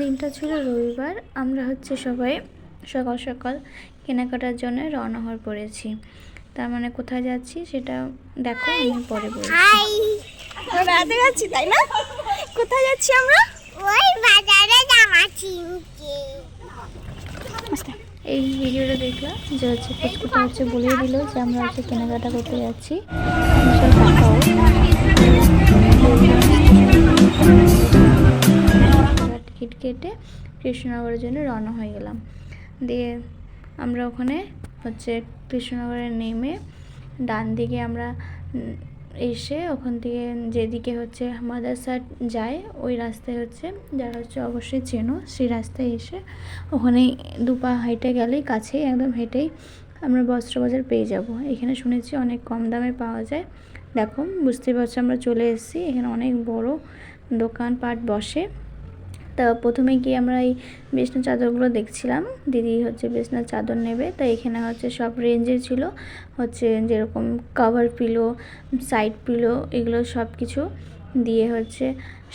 দিনটা ছিল রবিবার। আমরা হচ্ছে সবাই সকাল সকাল কেনাকাটার জন্য রওনা হয়ে পড়েছি। তার মানে কোথায় যাচ্ছি সেটা দেখো, আমি পরে বলছি। আমরা বেড়াতে যাচ্ছি, তাই না? কোথায় যাচ্ছি আমরা? ওই বাজারে জামা কিনতে। এই ভিডিওটা দেখলাম যে হচ্ছে পুচকুটা হচ্ছে বলে দিল যে আমরা হচ্ছে কেনাকাটা করতে যাচ্ছি। টিকিট কেটে কৃষ্ণনগরের জন্য রওনা হয়ে গেলাম। দিয়ে আমরা ওখানে হচ্ছে কৃষ্ণনগরে নেমে ডান দিকে আমরা এসে ওখান থেকে যেদিকে হচ্ছে মাদারসা যায় ওই রাস্তায় হচ্ছে যারা হচ্ছে অবশ্যই চেনো, সেই রাস্তায় এসে ওখানে দুপা হেঁটে গেলেই কাছেই একদম হেঁটেই আমরা বস্ত্রবাজার পেয়ে যাব। এখানে শুনেছি অনেক কম দামে পাওয়া যায়। দেখো বুঝতে পারছো আমরা চলে এসেছি। এখানে অনেক বড় দোকানপাট বসে। তা প্রথমে গিয়ে আমরা এই বিছনার চাদরগুলো দেখছিলাম। দিদি হচ্ছে বিছনার চাদর নেবে, তাই এখানে হচ্ছে সব রেঞ্জের ছিল, হচ্ছে যেরকম কভার পিলো, সাইড পিলো, এগুলো সব কিছু দিয়ে হচ্ছে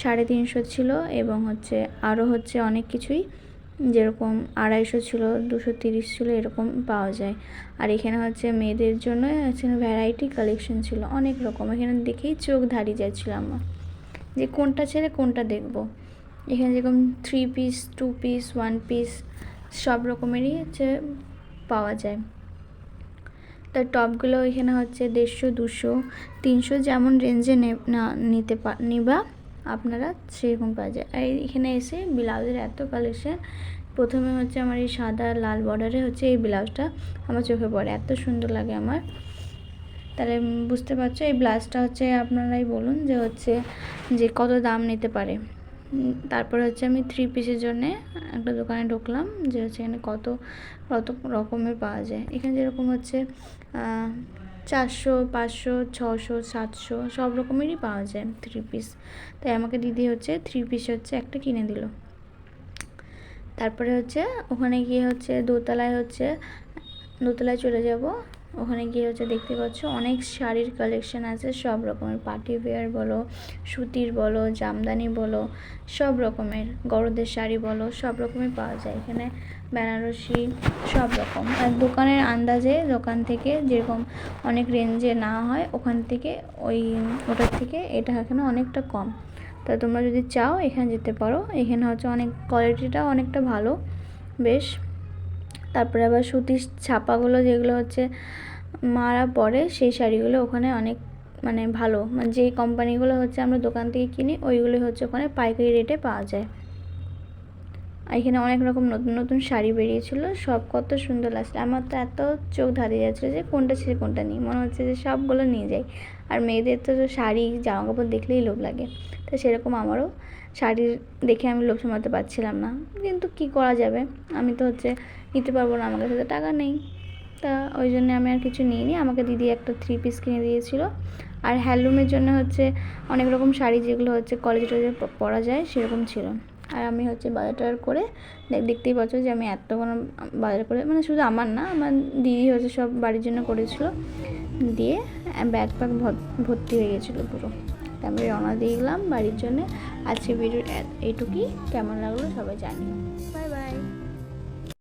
350 ছিল। এবং হচ্ছে আরও হচ্ছে অনেক কিছুই, যেরকম 250 ছিল, 230 ছিল, এরকম পাওয়া যায়। আর এখানে হচ্ছে মেয়েদের জন্য হচ্ছে ভ্যারাইটি কালেকশন ছিল অনেক রকম। এখানে দেখেই চোখ ধারিয়ে যাচ্ছিল আমার যে কোনটা ছেড়ে কোনটা দেখবো। এখানে যেরকম 3 পিস, 2 পিস, 1 পিস সব রকমেরই হচ্ছে পাওয়া যায়। তার টপগুলো এখানে হচ্ছে 150, 200, 300 যেমন রেঞ্জে নিবা আপনারা সেরকম পাওয়া যায়। আর এখানে এসে ব্লাউজের এত কালেকশন। প্রথমে হচ্ছে আমার এই সাদা লাল বর্ডারে হচ্ছে এই ব্লাউজটা আমার চোখে পড়ে, এত সুন্দর লাগে আমার। তাহলে বুঝতে পারছো এই ব্লাউজটা হচ্ছে আপনারাই বলুন যে হচ্ছে যে কত দাম নিতে পারে। তারপর হচ্ছে আমি 3 পিসের জন্যে একটা দোকানে ঢুকলাম যে হচ্ছে এখানে কত কত রকমের পাওয়া যায়। এখানে যেরকম হচ্ছে 400, 500, 600, 700 সব রকমেরই পাওয়া যায় 3 পিস। তাই আমাকে দিদি হচ্ছে 3 পিস হচ্ছে একটা কিনে দিল। তারপরে হচ্ছে ওখানে গিয়ে হচ্ছে দোতলায় চলে যাব। ওখানে গিয়ে হচ্ছে দেখতে পাচ্ছ অনেক শাড়ির কালেকশন আছে, সব রকমের পার্টি ওয়্যার বলো, সুতির বলো, জামদানি বলো, সব রকমের গরদের শাড়ি বলো, সব রকমের পাওয়া যায় এখানে, বেনারসি সব রকম। আর দোকানের আন্দাজে দোকান থেকে যেরকম অনেক রেঞ্জে না হয় ওখান থেকে ওটার থেকে এটা এখানে অনেকটা কম। তা তোমরা যদি চাও এখানে যেতে পারো। এখানে হচ্ছে অনেক কোয়ালিটিটাও অনেকটা ভালো বেশ। তারপরে আবার সুতির ছাপাগুলো যেগুলো হচ্ছে মারা পরে সেই শাড়িগুলো ওখানে অনেক মানে ভালো, মানে যেই কোম্পানিগুলো হচ্ছে আমরা দোকান থেকে কিনি ওইগুলো হচ্ছে ওখানে পাইকারি রেটে পাওয়া যায়। এখানে অনেক রকম নতুন নতুন শাড়ি বেরিয়েছিল, সব কত সুন্দর লাগছে। আমার তো এত চোখ ধারিয়ে যাচ্ছিলো যে কোনটা ছেড়ে কোনটা নিই, মনে হচ্ছে যে সবগুলো নিয়ে যাই। আর মেয়েদের তো শাড়ি জামা কাপড় দেখলেই লোভ লাগে, তো সেরকম আমারও শাড়ি দেখে আমি লোভ সামলাতে পারছিলাম না। কিন্তু কি করা যাবে, আমি তো হচ্ছে নিতে পারবো না, আমার কাছে তো টাকা নেই। তা ওই জন্য আমি আর কিছু নিইনি। আমাকে দিদি একটা 3 পিস কিনে দিয়েছিল। আর হ্যান্ডলুমের জন্য হচ্ছে অনেক রকম শাড়ি যেগুলো হচ্ছে কলেজে টলেজে পরা যায় সেরকম ছিল। আর আমি হচ্ছে বাজার করে দেখতেই পাচ্ছ যে আমি এতগুলো বাজার করে, মানে শুধু আমার না, আমার দিদি হচ্ছে সব বাড়ির জন্য করেছিল, দিয়ে ব্যাগ প্যাগ ভর্তি হয়ে গেছিলো পুরো। আমি রওনা দিয়ে গেলাম বাড়ির জন্যে। আজকে ভিডিও এইটুকুই, কেমন লাগলো সবাই জানিও।